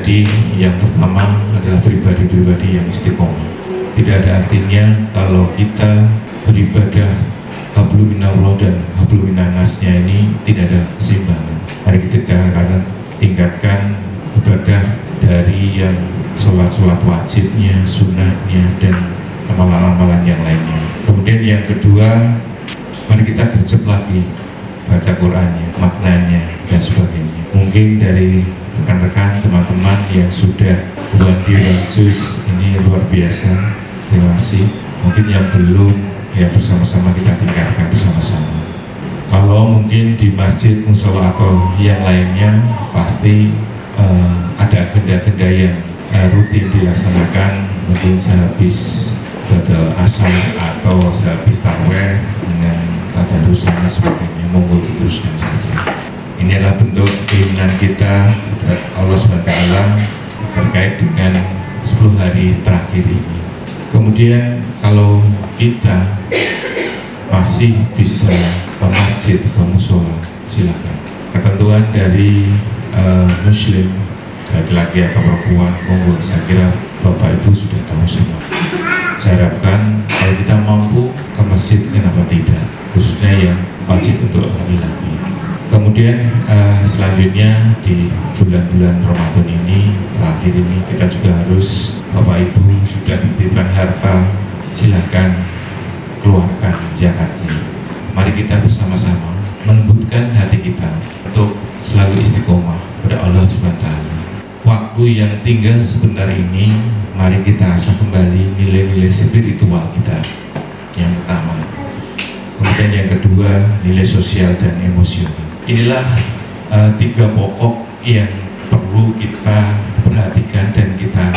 Jadi yang pertama adalah pribadi-pribadi yang istiqomah. Tidak ada artinya kalau kita beribadah hablum minallah dan hablum minannasnya ini tidak ada keseimbangan. Mari kita tingkatkan ibadah dari yang sholat wajibnya, sunnahnya, dan amalan-amalan yang lainnya. Kemudian yang kedua, mari kita gercep lagi baca Qur'annya, maknanya, dan sebagainya. Mungkin dari rekan-rekan, teman-teman yang sudah juz ini luar biasa, terima kasih. Mungkin yang belum, ya bersama-sama kita tingkatkan bersama-sama. Kalau mungkin di masjid, musola atau yang lainnya, pasti ada agenda-agenda yang rutin dilaksanakan, mungkin sehabis pada asar atau sehabis tarweh dengan tadarus dan sebagainya. Monggo diteruskan saja. Ini adalah bentuk keinginan kita kepada Allah SWT terkait dengan 10 hari terakhir ini. Kemudian kalau kita masih bisa ke masjid, ke musola, silakan. Ketentuan dari Muslim, baik laki atau perempuan, monggo. Saya kira Bapak Ibu sudah tahu semua. Saya harapkan kalau kita mampu ke masjid, kenapa tidak? Khususnya yang wajib untuk laki-laki. Kemudian selanjutnya di bulan-bulan Ramadan ini, terakhir ini, kita juga harus, Bapak Ibu sudah dititipkan harta, silakan keluarkan zakatnya. Mari kita bersama-sama melembutkan hati kita untuk selalu istiqomah pada Allah SWT. Waktu yang tinggal sebentar ini, mari kita asah kembali nilai-nilai spiritual kita. Yang pertama. Kemudian yang kedua, nilai sosial dan emosional. Inilah 3 pokok yang perlu kita perhatikan dan kita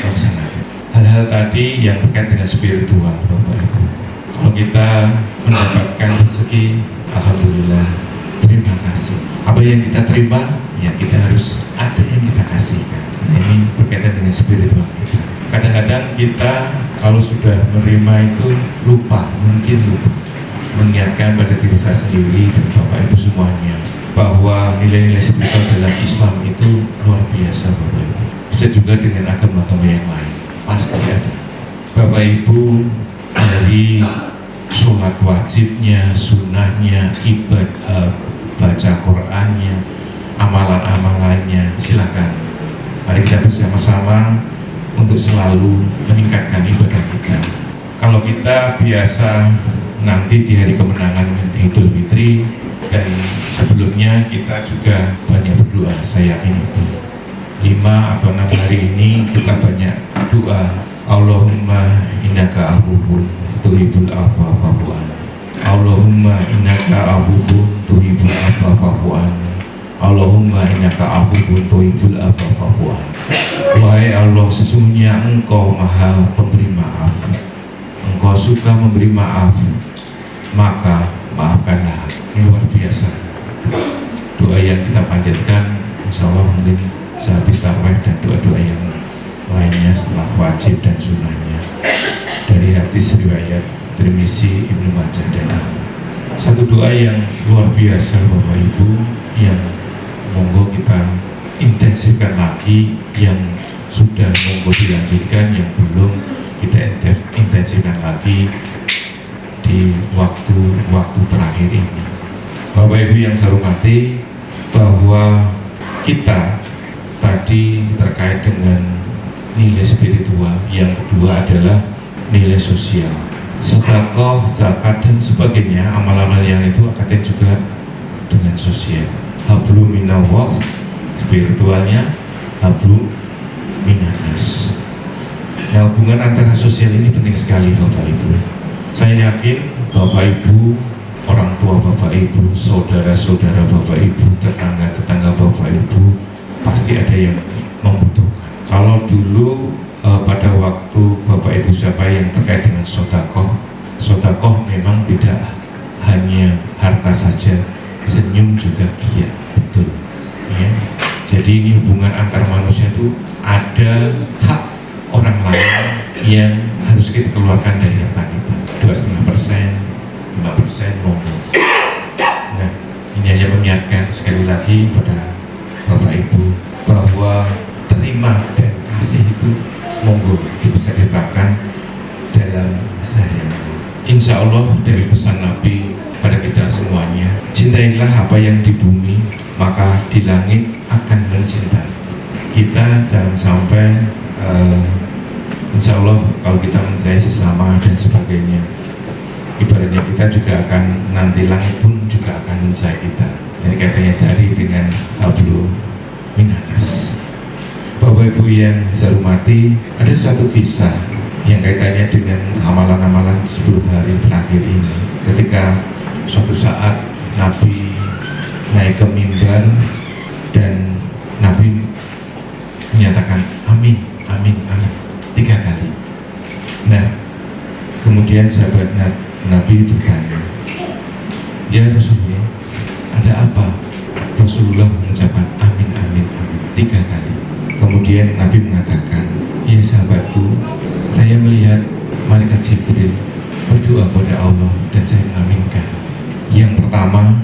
laksanakan. Hal-hal tadi yang terkait dengan spiritual, Bapak Ibu. Kalau kita mendapatkan rezeki, alhamdulillah, terima kasih. Apa yang kita terima, ya kita harus ada yang kita kasihkan. Ini berkaitan dengan spiritual kita. Kadang-kadang kita kalau sudah menerima itu mungkin lupa mengingatkan pada diri saya sendiri dan Bapak Ibu semuanya bahwa nilai-nilai spiritual dalam Islam itu luar biasa, Bapak Ibu. Bisa juga dengan agama-agama yang lain, pasti ada. Bapak Ibu, dari sholat wajibnya, sunnahnya, ibadah, baca Qur'annya, amalan-amalannya, silakan. Mari kita bersama-sama untuk selalu meningkatkan ibadah kita. Kalau kita biasa nanti di hari kemenangan Idul Fitri dan sebelumnya kita juga banyak berdoa, saya yakin itu 5 atau 6 hari ini kita banyak doa. Allahumma innaka afuwwun tuhibbul afwa fa'fu anni. Allahumma innaka afuwwun tuhibbul afwa fa'fu anni. Allahumma innaka afuwwun tuhibbul afwa fa'fu anni. Wahai Allah, sesungguhnya Engkau Maha Pemberi Maaf, Engkau suka memberi maaf, maka maafkanlah. Ini luar biasa doa yang kita panjatkan, insya Allah mungkin sehabis tarawih dan doa-doa yang lainnya setelah wajib dan sunnahnya. Dari hadis riwayat Tirmizi, Ibnu Majah dan Ahmad. Satu doa yang luar biasa, Bapak Ibu, yang monggo kita intensifkan lagi, yang sudah monggo dilanjutkan, yang belum kita intensifkan lagi di waktu terakhir ini. Bapak Ibu yang saya hormati, bahwa kita tadi terkait dengan nilai spiritual, yang kedua adalah nilai sosial, sedekah, zakat dan sebagainya. Amal-amal yang itu akan juga dengan sosial. Hablum minallah, spiritualnya hablum minannas. Nah, hubungan antara sosial ini penting sekali, Bapak Ibu. Saya yakin Bapak Ibu, orang tua Bapak Ibu, saudara-saudara Bapak Ibu, tetangga-tetangga Bapak Ibu pasti ada yang membutuhkan. Kalau dulu pada waktu Bapak Ibu siapa yang terkait dengan sodakoh memang tidak hanya harta saja, senyum juga iya, betul ya. Jadi ini hubungan antar manusia itu ada hak orang lain yang harus kita keluarkan dari harta kita, 2,5%, 5% monggo. Nah, ini hanya mengingatkan sekali lagi pada Bapak Ibu bahwa menerima dan kasih itu monggo bisa diterapkan dalam sehari-hari. Insya Allah dari pesan Nabi pada kita semuanya, cintailah apa yang di bumi, maka di langit akan mencintai. Kita jangan sampai insya Allah kalau kita mencintai sesama dan sebagainya, ibaratnya kita juga akan, nanti langit pun juga akan mencintai kita. Jadi katanya dari dengan hablu minanas. Bapak Ibu yang saya hormati, ada satu kisah yang kaitannya dengan amalan-amalan 10 hari terakhir ini. Ketika suatu saat Nabi naik ke mimbar dan Nabi menyatakan amin, amin, amin 3 kali. Nah, kemudian sahabat Nabi bertanya, ya Rasulullah, ada apa? Rasulullah mengucapkan amin, amin, amin 3 kali. Kemudian Nabi mengatakan, ya sahabatku, saya melihat malaikat Jibril berdoa kepada Allah dan saya mengaminkan. Yang pertama,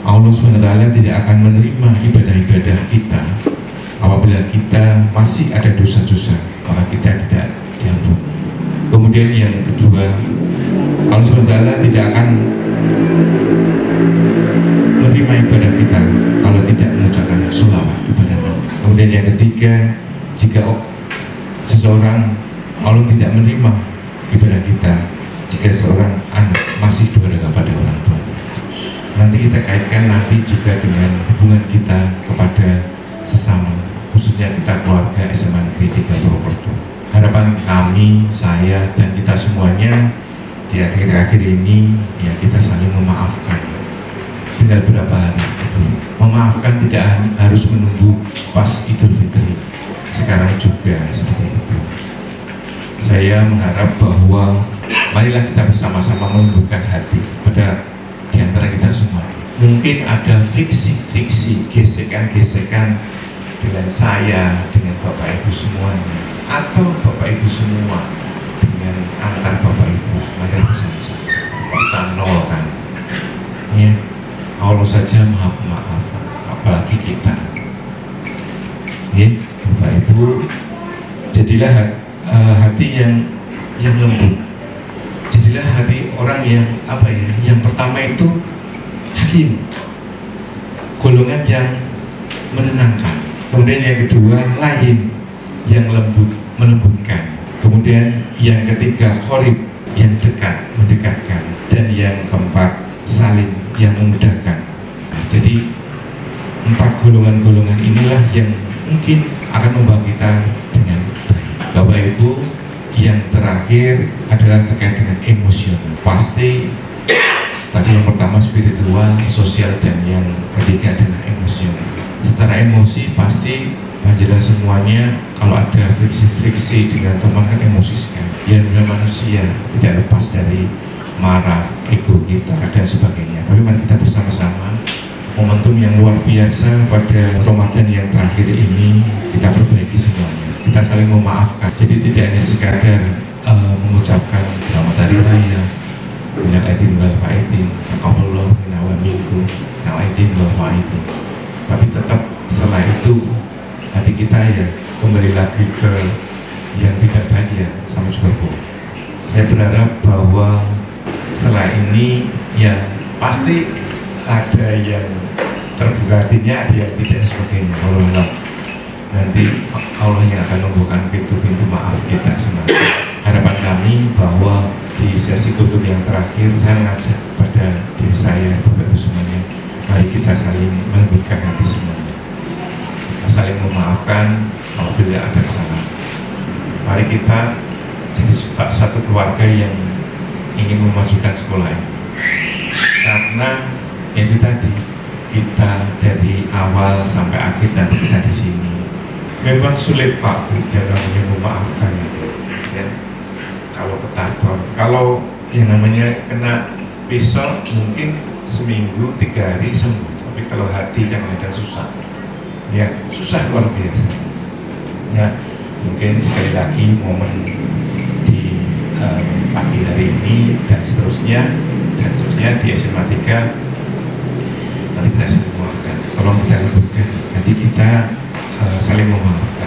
Allah SWT tidak akan menerima ibadah-ibadah kita apabila kita masih ada dosa-dosa, maka kita tidak diampuni. Kemudian yang kedua, Allah SWT tidak akan menerima ibadah kita kalau tidak mengucapkan sholawat kepada Allah. Kemudian yang ketiga, jika seseorang, Allah tidak menerima ibadah kita jika seorang anak masih durhaka pada orang tua. Nanti kita kaitkan nanti juga dengan hubungan kita kepada sesama, khususnya kita keluarga SMA Negeri 3 Purwokerto. Harapan kami, saya dan kita semuanya di akhir-akhir ini, ya kita saling memaafkan. Tinggal berapa hari gitu. Memaafkan tidak harus menunggu pas Idul Fitri, sekarang juga seperti itu. Saya mengharap bahwa marilah kita bersama-sama melembutkan hati pada diantara kita semua. Mungkin ada friksi-friksi, gesekan-gesekan dengan saya, dengan Bapak Ibu semuanya, atau Bapak Ibu semua dengan antar Bapak Ibu. Mari bersama-sama kita nolkan. Ya, Allah saja maha pemaaf, apalagi kita. Ya, Bapak Ibu, jadilah hati yang lembut. Jadilah hati orang yang yang pertama itu halim, golongan yang menenangkan. Kemudian yang kedua lain, yang lembut, melembutkan. Kemudian yang ketiga khorib, yang dekat, mendekatkan. Dan yang keempat salim, yang memudahkan. Jadi 4 golongan-golongan inilah yang mungkin akan membawa kita dengan baik. Bapak Ibu, yang terakhir adalah terkait dengan emosional. Pasti tadi yang pertama spiritual, sosial, dan yang ketiga adalah emosional. Secara emosi pasti panjenengan semuanya kalau ada friksi-friksi dengan teman kan emosi sekali. Ya manusia tidak lepas dari marah, ego kita dan sebagainya. Tapi mari kita bersama-sama momentum yang luar biasa pada Ramadan yang terakhir ini kita perbaiki semuanya. Kita saling memaafkan. Jadi tidak hanya sekadar mengucapkan selamat hari raya, minal aidin wal faizin, taqabbalallahu minna wa minkum, minal aidin wal faizin. Tapi tetap setelah itu hati kita ya kembali lagi ke yang tidak bahagia sama seperti. Saya berharap bahwa setelah ini ya pasti ada yang terbuka hatinya, ada yang tidak sebagainya. Allah nanti Allah yang akan membukakan pintu-pintu maaf kita semua. Harapan kami bahwa di sesi kultur yang terakhir saya mengajak kepada diri saya, Bapak Ibu semuanya, mari kita saling melembutkan hati semuanya, saling memaafkan apabila ada kesalahan. Mari kita jadi satu keluarga yang ingin memajukan sekolah ini, karena itu tadi kita dari awal sampai akhir nanti kita di sini memang sulit Pak Bu dalam memaafkan itu ya. Kalau ketahuan, kalau yang namanya kena pisau mungkin seminggu 3 hari sembuh, tapi kalau hati kadang-kadang susah ya, susah luar biasa ya. Mungkin sekali lagi momen di pagi hari ini dan seterusnya di SMA 3, mari kita saling memaafkan, tolong kita lembutkan, nanti kita saling memaafkan.